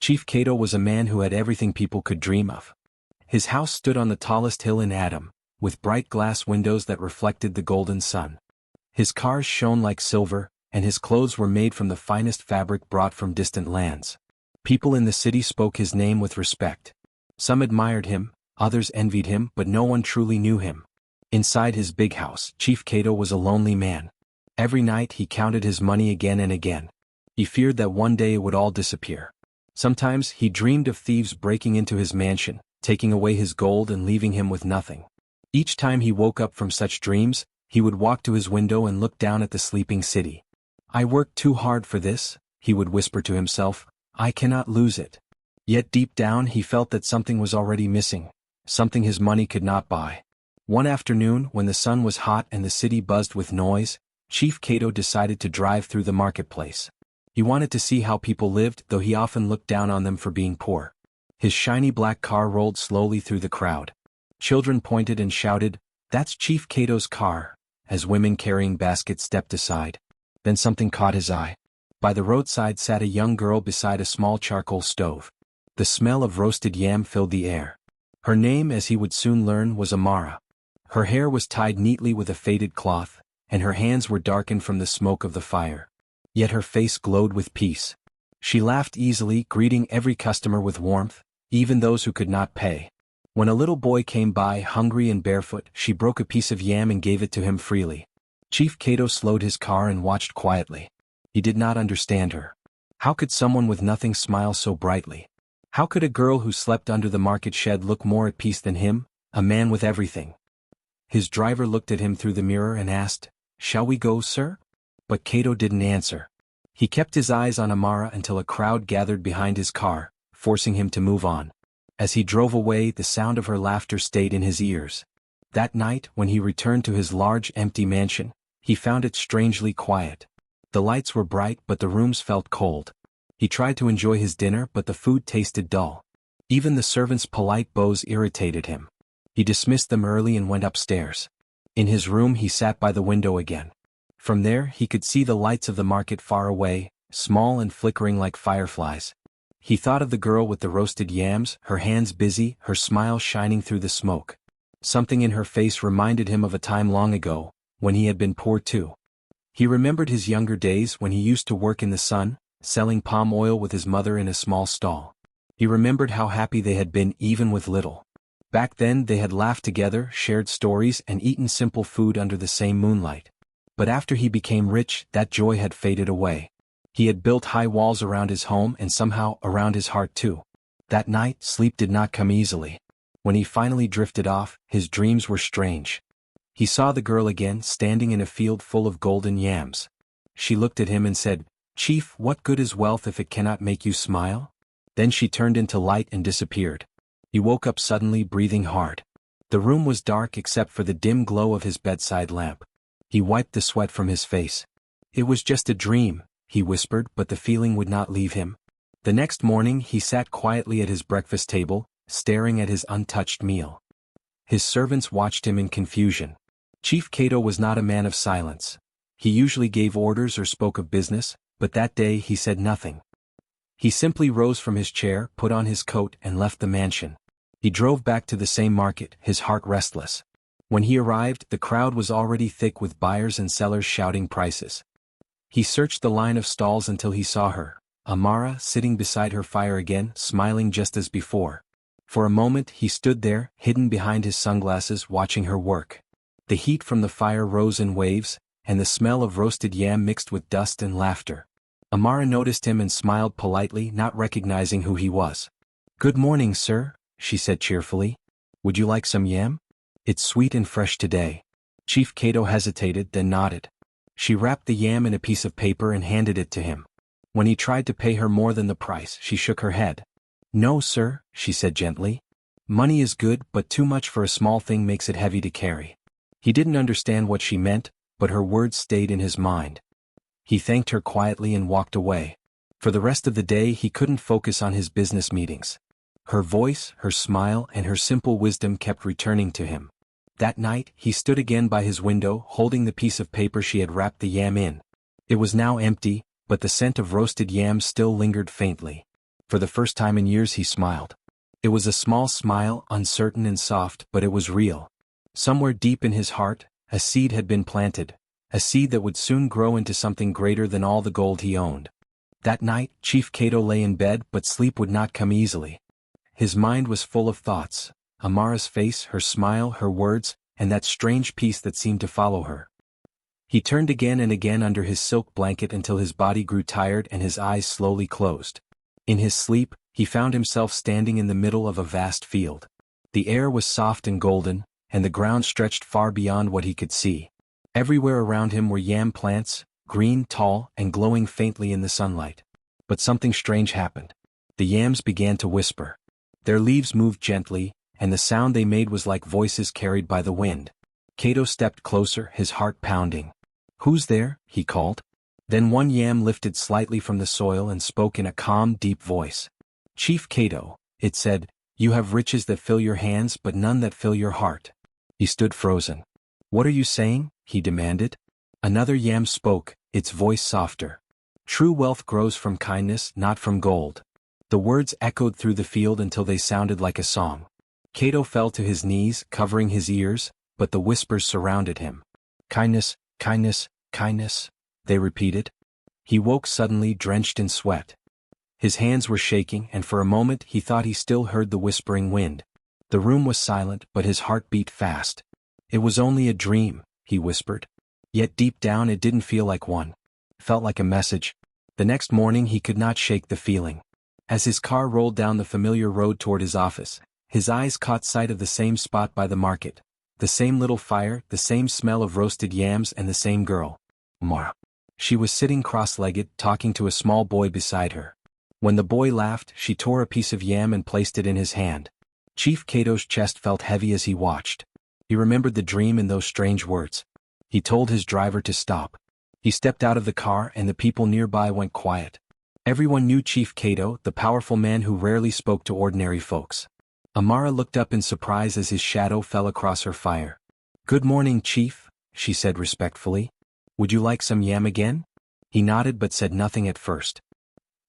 Chief Cato was a man who had everything people could dream of. His house stood on the tallest hill in Adam, with bright glass windows that reflected the golden sun. His cars shone like silver, and his clothes were made from the finest fabric brought from distant lands. People in the city spoke his name with respect. Some admired him, others envied him, but no one truly knew him. Inside his big house, Chief Cato was a lonely man. Every night he counted his money again and again. He feared that one day it would all disappear. Sometimes he dreamed of thieves breaking into his mansion, taking away his gold and leaving him with nothing. Each time he woke up from such dreams, he would walk to his window and look down at the sleeping city. "I worked too hard for this," he would whisper to himself. "I cannot lose it." Yet deep down he felt that something was already missing, something his money could not buy. One afternoon, when the sun was hot and the city buzzed with noise, Chief Cato decided to drive through the marketplace. He wanted to see how people lived, though he often looked down on them for being poor. His shiny black car rolled slowly through the crowd. Children pointed and shouted, "That's Chief Cato's car," as women carrying baskets stepped aside. Then something caught his eye. By the roadside sat a young girl beside a small charcoal stove. The smell of roasted yam filled the air. Her name, as he would soon learn, was Amara. Her hair was tied neatly with a faded cloth, and her hands were darkened from the smoke of the fire. Yet her face glowed with peace. She laughed easily, greeting every customer with warmth, even those who could not pay. When a little boy came by hungry and barefoot, she broke a piece of yam and gave it to him freely. Chief Cato slowed his car and watched quietly. He did not understand her. How could someone with nothing smile so brightly? How could a girl who slept under the market shed look more at peace than him, a man with everything? His driver looked at him through the mirror and asked, "Shall we go, sir?" But Cato didn't answer. He kept his eyes on Amara until a crowd gathered behind his car, forcing him to move on. As he drove away, the sound of her laughter stayed in his ears. That night, when he returned to his large empty mansion, he found it strangely quiet. The lights were bright, but the rooms felt cold. He tried to enjoy his dinner, but the food tasted dull. Even the servants' polite bows irritated him. He dismissed them early and went upstairs. In his room he sat by the window again. From there he could see the lights of the market far away, small and flickering like fireflies. He thought of the girl with the roasted yams, her hands busy, her smile shining through the smoke. Something in her face reminded him of a time long ago, when he had been poor too. He remembered his younger days when he used to work in the sun, selling palm oil with his mother in a small stall. He remembered how happy they had been even with little. Back then they had laughed together, shared stories, and eaten simple food under the same moonlight. But after he became rich, that joy had faded away. He had built high walls around his home and somehow around his heart too. That night, sleep did not come easily. When he finally drifted off, his dreams were strange. He saw the girl again, standing in a field full of golden yams. She looked at him and said, "Chief, what good is wealth if it cannot make you smile?" Then she turned into light and disappeared. He woke up suddenly, breathing hard. The room was dark except for the dim glow of his bedside lamp. He wiped the sweat from his face. "It was just a dream," he whispered, but the feeling would not leave him. The next morning he sat quietly at his breakfast table, staring at his untouched meal. His servants watched him in confusion. Chief Cato was not a man of silence. He usually gave orders or spoke of business, but that day he said nothing. He simply rose from his chair, put on his coat, and left the mansion. He drove back to the same market, his heart restless. When he arrived, the crowd was already thick with buyers and sellers shouting prices. He searched the line of stalls until he saw her, Amara, sitting beside her fire again, smiling just as before. For a moment he stood there, hidden behind his sunglasses, watching her work. The heat from the fire rose in waves, and the smell of roasted yam mixed with dust and laughter. Amara noticed him and smiled politely, not recognizing who he was. "Good morning, sir," she said cheerfully. "Would you like some yam? It's sweet and fresh today." Chief Cato hesitated, then nodded. She wrapped the yam in a piece of paper and handed it to him. When he tried to pay her more than the price, she shook her head. "No, sir," she said gently. "Money is good, but too much for a small thing makes it heavy to carry." He didn't understand what she meant, but her words stayed in his mind. He thanked her quietly and walked away. For the rest of the day he couldn't focus on his business meetings. Her voice, her smile, and her simple wisdom kept returning to him. That night, he stood again by his window, holding the piece of paper she had wrapped the yam in. It was now empty, but the scent of roasted yams still lingered faintly. For the first time in years he smiled. It was a small smile, uncertain and soft, but it was real. Somewhere deep in his heart, a seed had been planted, a seed that would soon grow into something greater than all the gold he owned. That night, Chief Cato lay in bed, but sleep would not come easily. His mind was full of thoughts: Amara's face, her smile, her words, and that strange peace that seemed to follow her. He turned again and again under his silk blanket until his body grew tired and his eyes slowly closed. In his sleep, he found himself standing in the middle of a vast field. The air was soft and golden, and the ground stretched far beyond what he could see. Everywhere around him were yam plants, green, tall, and glowing faintly in the sunlight. But something strange happened. The yams began to whisper. Their leaves moved gently, and the sound they made was like voices carried by the wind. Cato stepped closer, his heart pounding. "Who's there?" he called. Then one yam lifted slightly from the soil and spoke in a calm, deep voice. "Chief Cato," it said, "you have riches that fill your hands but none that fill your heart." He stood frozen. "What are you saying?" he demanded. Another yam spoke, its voice softer. "True wealth grows from kindness, not from gold." The words echoed through the field until they sounded like a song. Cato fell to his knees, covering his ears, but the whispers surrounded him. "Kindness, kindness, kindness," they repeated. He woke suddenly, drenched in sweat. His hands were shaking, and for a moment he thought he still heard the whispering wind. The room was silent, but his heart beat fast. "It was only a dream," he whispered. Yet deep down it didn't feel like one. It felt like a message. The next morning he could not shake the feeling. As his car rolled down the familiar road toward his office, his eyes caught sight of the same spot by the market. The same little fire, the same smell of roasted yams, and the same girl. Amara. She was sitting cross-legged, talking to a small boy beside her. When the boy laughed, she tore a piece of yam and placed it in his hand. Chief Cato's chest felt heavy as he watched. He remembered the dream and those strange words. He told his driver to stop. He stepped out of the car and the people nearby went quiet. Everyone knew Chief Cato, the powerful man who rarely spoke to ordinary folks. Amara looked up in surprise as his shadow fell across her fire. "Good morning, Chief," she said respectfully. "Would you like some yam again?" He nodded but said nothing at first.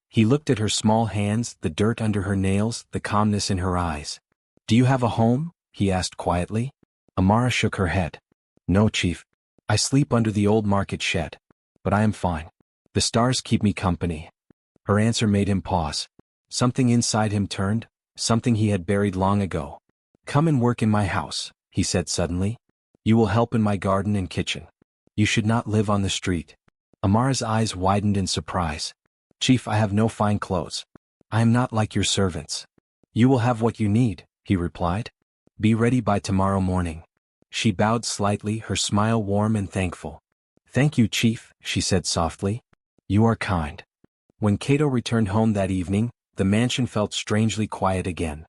He looked at her small hands, the dirt under her nails, the calmness in her eyes. "Do you have a home?" he asked quietly. Amara shook her head. "No, Chief. I sleep under the old market shed. But I am fine. The stars keep me company." Her answer made him pause. Something inside him turned, something he had buried long ago. "Come and work in my house," he said suddenly. "You will help in my garden and kitchen. You should not live on the street." Amara's eyes widened in surprise. "Chief, I have no fine clothes. I am not like your servants." "You will have what you need," he replied. "Be ready by tomorrow morning." She bowed slightly, her smile warm and thankful. "Thank you, Chief," she said softly. "You are kind." When Cato returned home that evening, the mansion felt strangely quiet again.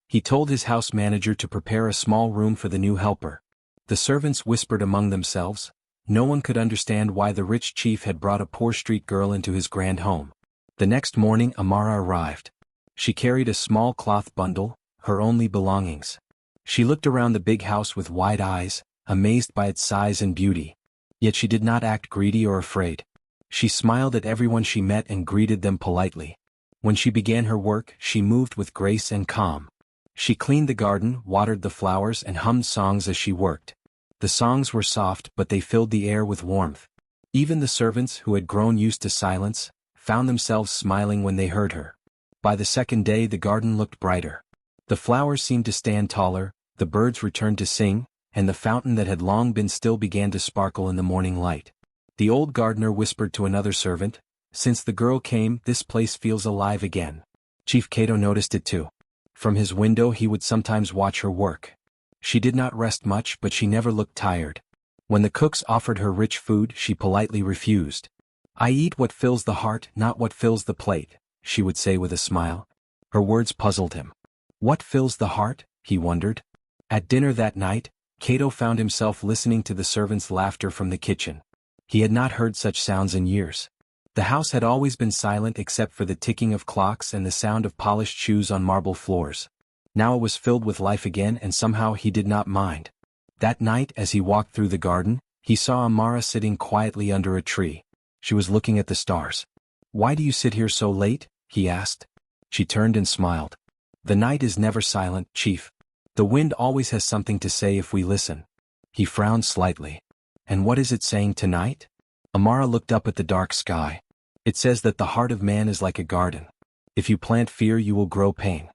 He told his house manager to prepare a small room for the new helper. The servants whispered among themselves. No one could understand why the rich chief had brought a poor street girl into his grand home. The next morning Amara arrived. She carried a small cloth bundle, her only belongings. She looked around the big house with wide eyes, amazed by its size and beauty. Yet she did not act greedy or afraid. She smiled at everyone she met and greeted them politely. When she began her work, she moved with grace and calm. She cleaned the garden, watered the flowers, and hummed songs as she worked. The songs were soft, but they filled the air with warmth. Even the servants, who had grown used to silence, found themselves smiling when they heard her. By the second day the garden looked brighter. The flowers seemed to stand taller, the birds returned to sing, and the fountain that had long been still began to sparkle in the morning light. The old gardener whispered to another servant, "Since the girl came, this place feels alive again." Chief Cato noticed it too. From his window he would sometimes watch her work. She did not rest much, but she never looked tired. When the cooks offered her rich food, she politely refused. "I eat what fills the heart, not what fills the plate," she would say with a smile. Her words puzzled him. What fills the heart? He wondered. At dinner that night, Cato found himself listening to the servants' laughter from the kitchen. He had not heard such sounds in years. The house had always been silent except for the ticking of clocks and the sound of polished shoes on marble floors. Now it was filled with life again, and somehow he did not mind. That night, as he walked through the garden, he saw Amara sitting quietly under a tree. She was looking at the stars. "Why do you sit here so late?" he asked. She turned and smiled. The night is never silent, Chief. The wind always has something to say if we listen. He frowned slightly. And what is it saying tonight? Amara looked up at the dark sky. It says that the heart of man is like a garden. If you plant fear, you will grow pain.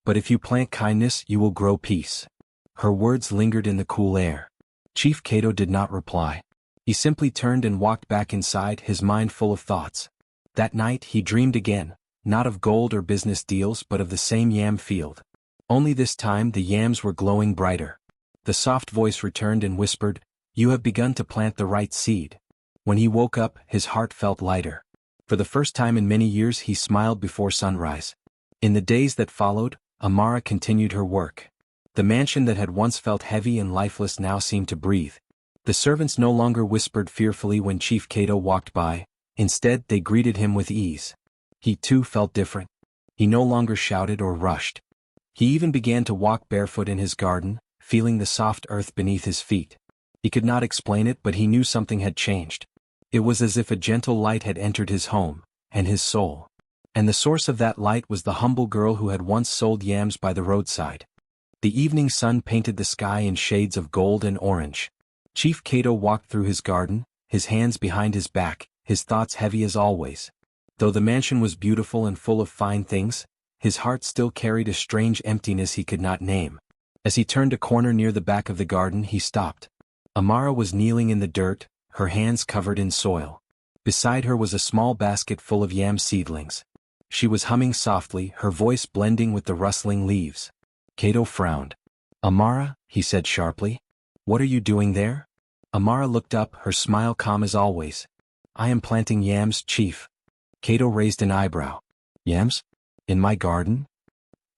But if you plant kindness, you will grow peace. Her words lingered in the cool air. Chief Cato did not reply. He simply turned and walked back inside, his mind full of thoughts. That night he dreamed again, not of gold or business deals but of the same yam field. Only this time the yams were glowing brighter. The soft voice returned and whispered, "You have begun to plant the right seed." When he woke up, his heart felt lighter. For the first time in many years he smiled before sunrise. In the days that followed, Amara continued her work. The mansion that had once felt heavy and lifeless now seemed to breathe. The servants no longer whispered fearfully when Chief Cato walked by. Instead, they greeted him with ease. He too felt different. He no longer shouted or rushed. He even began to walk barefoot in his garden, feeling the soft earth beneath his feet. He could not explain it, but he knew something had changed. It was as if a gentle light had entered his home, and his soul. And the source of that light was the humble girl who had once sold yams by the roadside. The evening sun painted the sky in shades of gold and orange. Chief Cato walked through his garden, his hands behind his back, his thoughts heavy as always. Though the mansion was beautiful and full of fine things, his heart still carried a strange emptiness he could not name. As he turned a corner near the back of the garden, he stopped. Amara was kneeling in the dirt, her hands covered in soil. Beside her was a small basket full of yam seedlings. She was humming softly, her voice blending with the rustling leaves. Cato frowned. "Amara," he said sharply, "what are you doing there?" Amara looked up, her smile calm as always. "I am planting yams, Chief." Cato raised an eyebrow. "Yams? In my garden?"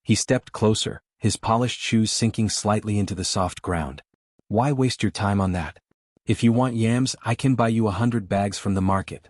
He stepped closer, his polished shoes sinking slightly into the soft ground. "Why waste your time on that? If you want yams, I can buy you 100 bags from the market."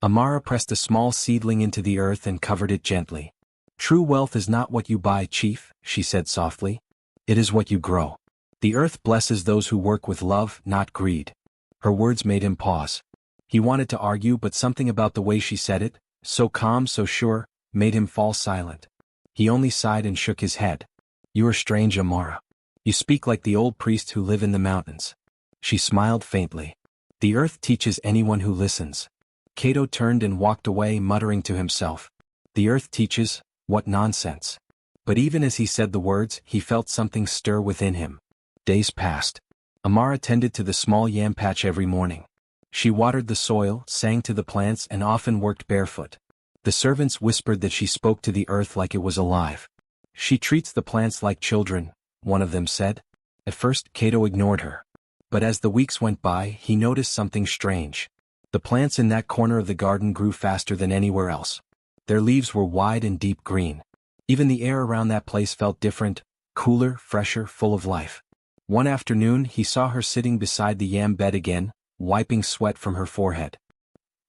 Amara pressed a small seedling into the earth and covered it gently. "True wealth is not what you buy, Chief," she said softly. "It is what you grow. The earth blesses those who work with love, not greed." Her words made him pause. He wanted to argue, but something about the way she said it, so calm, so sure, made him fall silent. He only sighed and shook his head. "You are strange, Amara. You speak like the old priests who live in the mountains." She smiled faintly. "The earth teaches anyone who listens." Cato turned and walked away, muttering to himself. "The earth teaches? What nonsense." But even as he said the words, he felt something stir within him. Days passed. Amara tended to the small yam patch every morning. She watered the soil, sang to the plants, and often worked barefoot. The servants whispered that she spoke to the earth like it was alive. "She treats the plants like children," one of them said. At first, Cato ignored her. But as the weeks went by, he noticed something strange. The plants in that corner of the garden grew faster than anywhere else. Their leaves were wide and deep green. Even the air around that place felt different, cooler, fresher, full of life. One afternoon, he saw her sitting beside the yam bed again, wiping sweat from her forehead.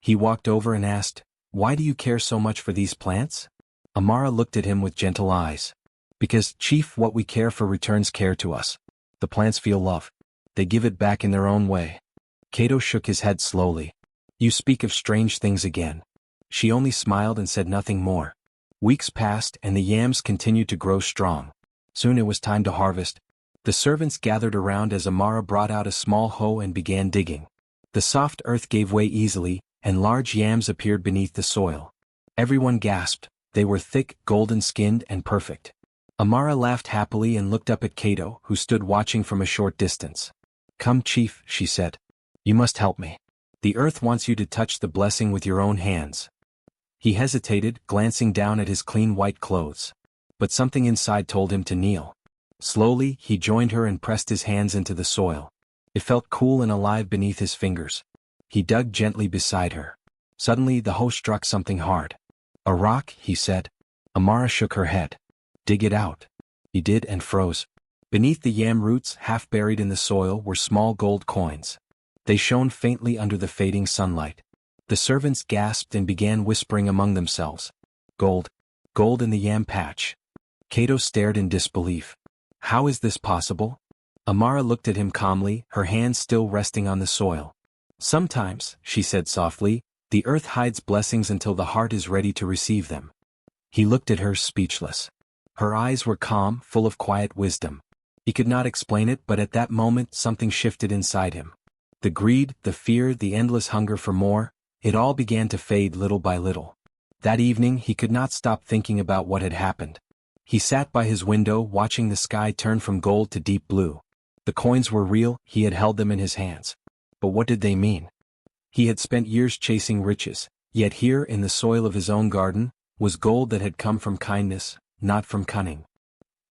He walked over and asked, "Why do you care so much for these plants?" Amara looked at him with gentle eyes. "Because, Chief, what we care for returns care to us. The plants feel love. They give it back in their own way." Cato shook his head slowly. "You speak of strange things again." She only smiled and said nothing more. Weeks passed, and the yams continued to grow strong. Soon it was time to harvest. The servants gathered around as Amara brought out a small hoe and began digging. The soft earth gave way easily, and large yams appeared beneath the soil. Everyone gasped. They were thick, golden-skinned, and perfect. Amara laughed happily and looked up at Cato, who stood watching from a short distance. "Come, Chief," she said. "You must help me. The earth wants you to touch the blessing with your own hands." He hesitated, glancing down at his clean white clothes. But something inside told him to kneel. Slowly, he joined her and pressed his hands into the soil. It felt cool and alive beneath his fingers. He dug gently beside her. Suddenly, the hoe struck something hard. "A rock," he said. Amara shook her head. "Dig it out." He did and froze. Beneath the yam roots, half buried in the soil, were small gold coins. They shone faintly under the fading sunlight. The servants gasped and began whispering among themselves. "Gold. Gold in the yam patch." Cato stared in disbelief. "How is this possible?" Amara looked at him calmly, her hands still resting on the soil. "Sometimes," she said softly, "the earth hides blessings until the heart is ready to receive them." He looked at her speechless. Her eyes were calm, full of quiet wisdom. He could not explain it, but at that moment something shifted inside him. The greed, the fear, the endless hunger for more, it all began to fade little by little. That evening he could not stop thinking about what had happened. He sat by his window watching the sky turn from gold to deep blue. The coins were real, he had held them in his hands. But what did they mean? He had spent years chasing riches, yet here in the soil of his own garden was gold that had come from kindness, not from cunning.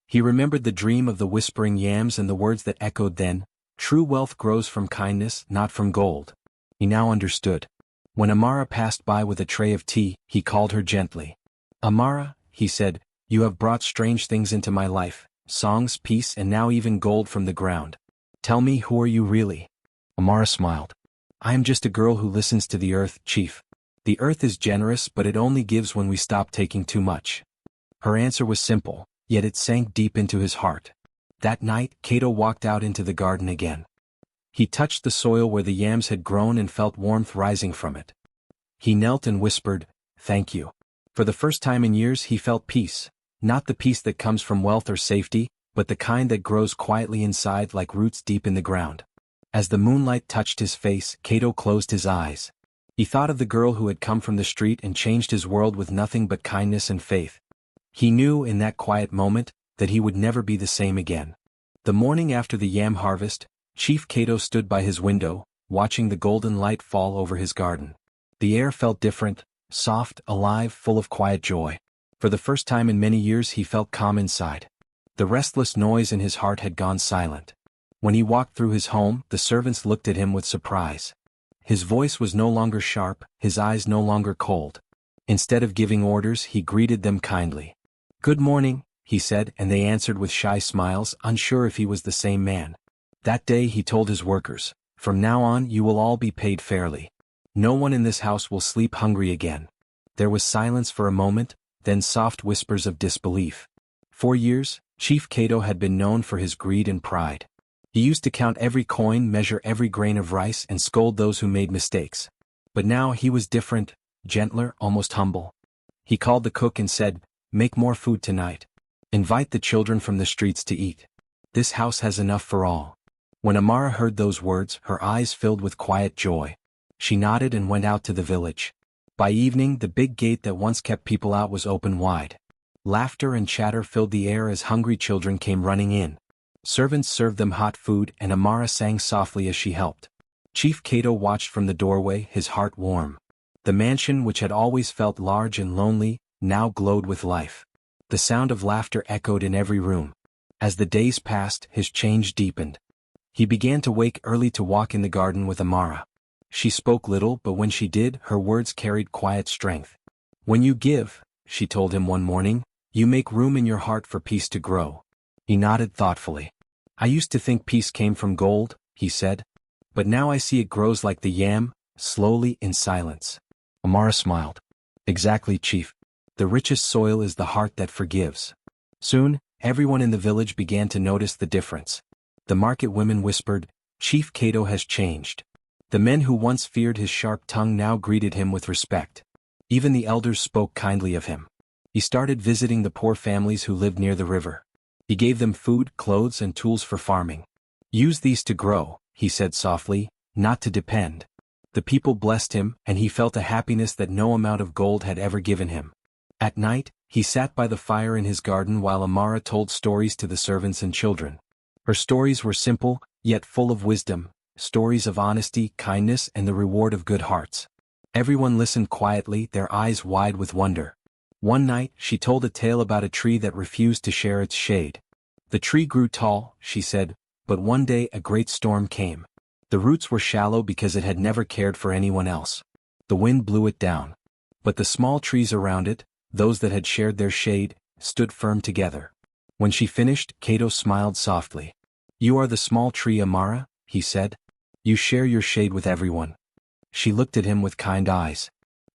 He remembered the dream of the whispering yams and the words that echoed then, "True wealth grows from kindness, not from gold." He now understood. When Amara passed by with a tray of tea, he called her gently. "Amara," he said, "you have brought strange things into my life, songs, peace, and now even gold from the ground. Tell me, who are you really?" Amara smiled. "I am just a girl who listens to the earth, chief. The earth is generous, but it only gives when we stop taking too much." Her answer was simple, yet it sank deep into his heart. That night, Cato walked out into the garden again. He touched the soil where the yams had grown and felt warmth rising from it. He knelt and whispered, "Thank you." For the first time in years he felt peace, not the peace that comes from wealth or safety, but the kind that grows quietly inside like roots deep in the ground. As the moonlight touched his face, Cato closed his eyes. He thought of the girl who had come from the street and changed his world with nothing but kindness and faith. He knew in that quiet moment that he would never be the same again. The morning after the yam harvest, Chief Cato stood by his window, watching the golden light fall over his garden. The air felt different, soft, alive, full of quiet joy. For the first time in many years he felt calm inside. The restless noise in his heart had gone silent. When he walked through his home, the servants looked at him with surprise. His voice was no longer sharp, his eyes no longer cold. Instead of giving orders, he greeted them kindly. "Good morning," he said, and they answered with shy smiles, unsure if he was the same man. That day he told his workers, "From now on you will all be paid fairly. No one in this house will sleep hungry again." There was silence for a moment, then soft whispers of disbelief. For years, Chief Cato had been known for his greed and pride. He used to count every coin, measure every grain of rice, and scold those who made mistakes. But now he was different, gentler, almost humble. He called the cook and said, "Make more food tonight. Invite the children from the streets to eat. This house has enough for all." When Amara heard those words, her eyes filled with quiet joy. She nodded and went out to the village. By evening, the big gate that once kept people out was open wide. Laughter and chatter filled the air as hungry children came running in. Servants served them hot food, and Amara sang softly as she helped. Chief Cato watched from the doorway, his heart warm. The mansion, which had always felt large and lonely, now glowed with life. The sound of laughter echoed in every room. As the days passed, his change deepened. He began to wake early to walk in the garden with Amara. She spoke little, but when she did, her words carried quiet strength. "When you give," she told him one morning, "you make room in your heart for peace to grow." He nodded thoughtfully. "I used to think peace came from gold," he said. "But now I see it grows like the yam, slowly, in silence." Amara smiled. "Exactly, Chief. The richest soil is the heart that forgives." Soon, everyone in the village began to notice the difference. The market women whispered, "Chief Cato has changed." The men who once feared his sharp tongue now greeted him with respect. Even the elders spoke kindly of him. He started visiting the poor families who lived near the river. He gave them food, clothes, and tools for farming. "Use these to grow," he said softly, "not to depend." The people blessed him, and he felt a happiness that no amount of gold had ever given him. At night, he sat by the fire in his garden while Amara told stories to the servants and children. Her stories were simple, yet full of wisdom, stories of honesty, kindness, and the reward of good hearts. Everyone listened quietly, their eyes wide with wonder. One night, she told a tale about a tree that refused to share its shade. The tree grew tall, she said, but one day a great storm came. The roots were shallow because it had never cared for anyone else. The wind blew it down. But the small trees around it, those that had shared their shade, stood firm together. When she finished, Cato smiled softly. "You are the small tree, Amara," he said. "You share your shade with everyone." She looked at him with kind eyes.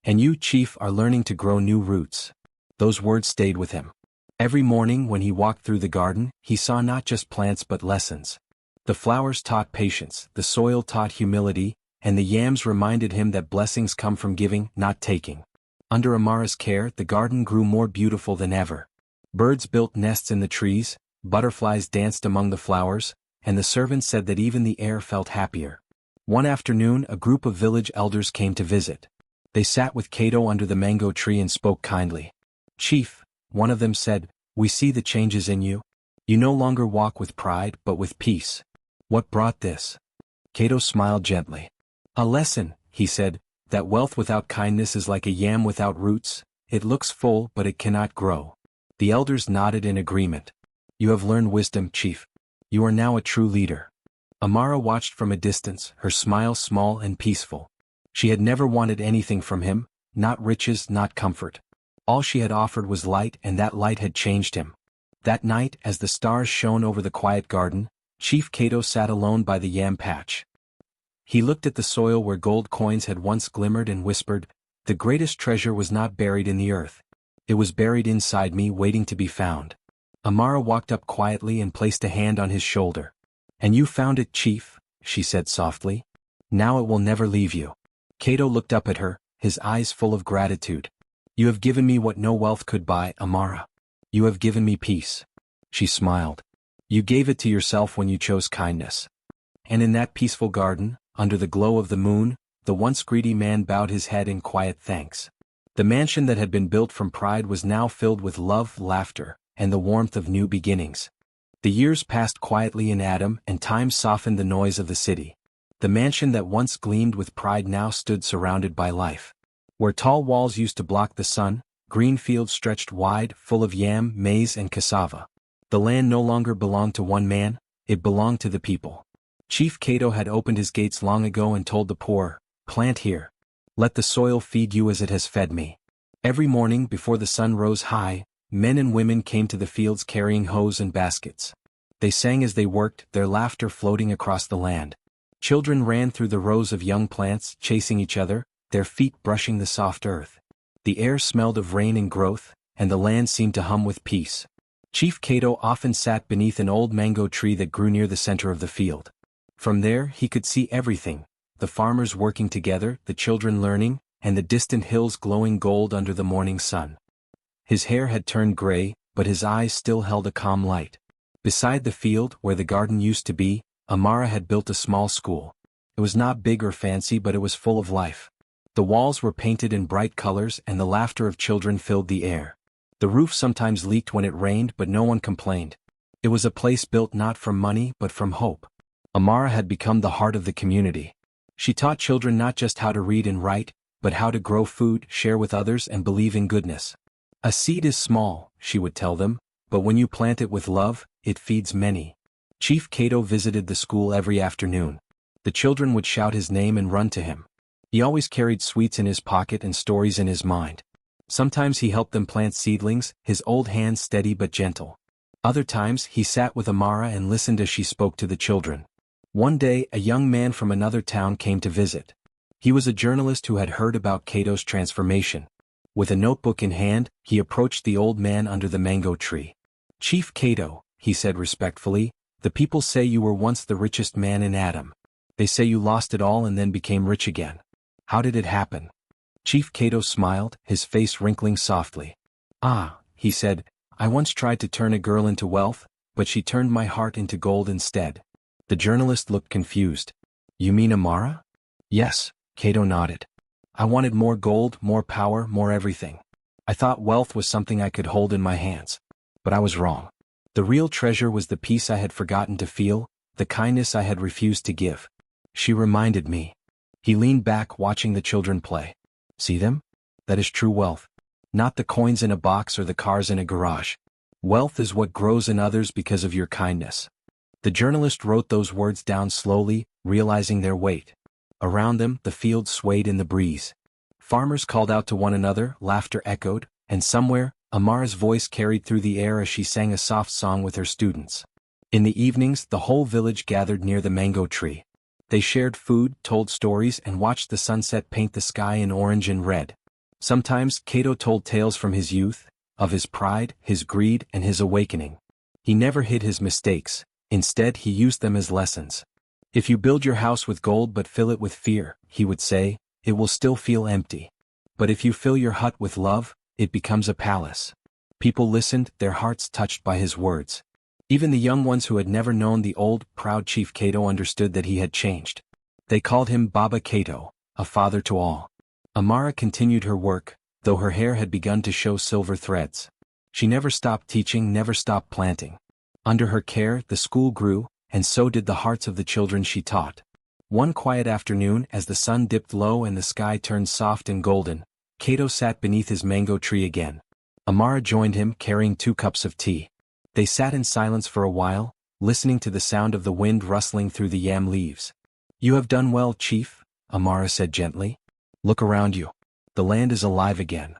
"And you, Chief, are learning to grow new roots." Those words stayed with him. Every morning when he walked through the garden, he saw not just plants but lessons. The flowers taught patience, the soil taught humility, and the yams reminded him that blessings come from giving, not taking. Under Amara's care, the garden grew more beautiful than ever. Birds built nests in the trees, butterflies danced among the flowers, and the servants said that even the air felt happier. One afternoon, a group of village elders came to visit. They sat with Cato under the mango tree and spoke kindly. "Chief," one of them said, "we see the changes in you. You no longer walk with pride but with peace. What brought this?" Cato smiled gently. "A lesson," he said, "that wealth without kindness is like a yam without roots, it looks full but it cannot grow." The elders nodded in agreement. "You have learned wisdom, Chief. You are now a true leader." Amara watched from a distance, her smile small and peaceful. She had never wanted anything from him, not riches, not comfort. All she had offered was light, and that light had changed him. That night, as the stars shone over the quiet garden, Chief Cato sat alone by the yam patch. He looked at the soil where gold coins had once glimmered and whispered, "The greatest treasure was not buried in the earth. It was buried inside me, waiting to be found." Amara walked up quietly and placed a hand on his shoulder. "And you found it, Chief," she said softly. "Now it will never leave you." Cato looked up at her, his eyes full of gratitude. "You have given me what no wealth could buy, Amara. You have given me peace." She smiled. "You gave it to yourself when you chose kindness." And in that peaceful garden, under the glow of the moon, the once greedy man bowed his head in quiet thanks. The mansion that had been built from pride was now filled with love, laughter, and the warmth of new beginnings. The years passed quietly in Adam, and time softened the noise of the city. The mansion that once gleamed with pride now stood surrounded by life. Where tall walls used to block the sun, green fields stretched wide, full of yam, maize, and cassava. The land no longer belonged to one man, it belonged to the people. Chief Cato had opened his gates long ago and told the poor, "Plant here. Let the soil feed you as it has fed me." Every morning before the sun rose high, men and women came to the fields carrying hoes and baskets. They sang as they worked, their laughter floating across the land. Children ran through the rows of young plants, chasing each other, their feet brushing the soft earth. The air smelled of rain and growth, and the land seemed to hum with peace. Chief Cato often sat beneath an old mango tree that grew near the center of the field. From there he could see everything, the farmers working together, the children learning, and the distant hills glowing gold under the morning sun. His hair had turned gray, but his eyes still held a calm light. Beside the field, where the garden used to be, Amara had built a small school. It was not big or fancy, but it was full of life. The walls were painted in bright colors, and the laughter of children filled the air. The roof sometimes leaked when it rained, but no one complained. It was a place built not from money but from hope. Amara had become the heart of the community. She taught children not just how to read and write, but how to grow food, share with others, and believe in goodness. "A seed is small," she would tell them, "but when you plant it with love, it feeds many." Chief Cato visited the school every afternoon. The children would shout his name and run to him. He always carried sweets in his pocket and stories in his mind. Sometimes he helped them plant seedlings, his old hands steady but gentle. Other times he sat with Amara and listened as she spoke to the children. One day a young man from another town came to visit. He was a journalist who had heard about Cato's transformation. With a notebook in hand, he approached the old man under the mango tree. "Chief Cato," he said respectfully, "the people say you were once the richest man in Adam. They say you lost it all and then became rich again. How did it happen?" Chief Cato smiled, his face wrinkling softly. "Ah," he said, "I once tried to turn a girl into wealth, but she turned my heart into gold instead." The journalist looked confused. "You mean Amara?" "Yes," Cato nodded. "I wanted more gold, more power, more everything. I thought wealth was something I could hold in my hands. But I was wrong. The real treasure was the peace I had forgotten to feel, the kindness I had refused to give." She reminded me. He leaned back, watching the children play. "See them? That is true wealth. Not the coins in a box or the cars in a garage. Wealth is what grows in others because of your kindness." The journalist wrote those words down slowly, realizing their weight. Around them, the fields swayed in the breeze. Farmers called out to one another, laughter echoed, and somewhere, Amara's voice carried through the air as she sang a soft song with her students. In the evenings, the whole village gathered near the mango tree. They shared food, told stories, and watched the sunset paint the sky in orange and red. Sometimes, Cato told tales from his youth, of his pride, his greed, and his awakening. He never hid his mistakes, instead he used them as lessons. "If you build your house with gold but fill it with fear," he would say, "it will still feel empty. But if you fill your hut with love, it becomes a palace. People listened, their hearts touched by his words. Even the young ones who had never known the old, proud Chief Cato understood that he had changed. They called him Baba Cato, a father to all. Amara continued her work, though her hair had begun to show silver threads. She never stopped teaching, never stopped planting. Under her care, the school grew, and so did the hearts of the children she taught. One quiet afternoon, as the sun dipped low and the sky turned soft and golden, Cato sat beneath his mango tree again. Amara joined him, carrying 2 cups of tea. They sat in silence for a while, listening to the sound of the wind rustling through the yam leaves. "You have done well, Chief," Amara said gently. "Look around you. The land is alive again."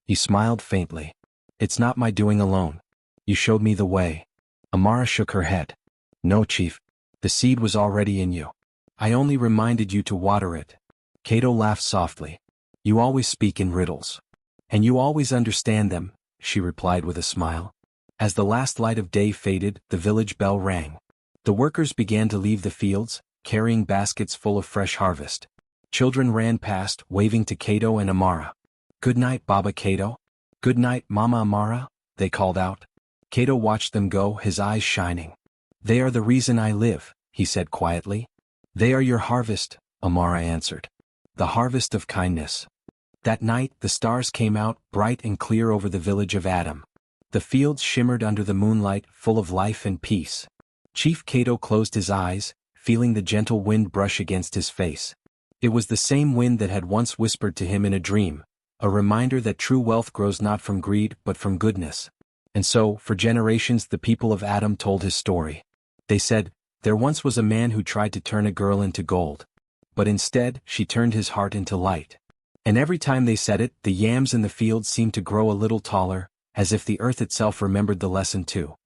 He smiled faintly. "It's not my doing alone. You showed me the way." Amara shook her head. "No, Chief. The seed was already in you. I only reminded you to water it." Cato laughed softly. "You always speak in riddles. And you always understand them," she replied with a smile. As the last light of day faded, the village bell rang. The workers began to leave the fields, carrying baskets full of fresh harvest. Children ran past, waving to Cato and Amara. "Good night, Baba Cato." "Good night, Mama Amara," they called out. Cato watched them go, his eyes shining. "They are the reason I live," he said quietly. "They are your harvest," Amara answered. "The harvest of kindness." That night, the stars came out, bright and clear over the village of Adam. The fields shimmered under the moonlight, full of life and peace. Chief Cato closed his eyes, feeling the gentle wind brush against his face. It was the same wind that had once whispered to him in a dream, a reminder that true wealth grows not from greed but from goodness. And so, for generations the people of Adam told his story. They said, "There once was a man who tried to turn a girl into gold. But instead, she turned his heart into light." And every time they said it, the yams in the fields seemed to grow a little taller, as if the earth itself remembered the lesson too.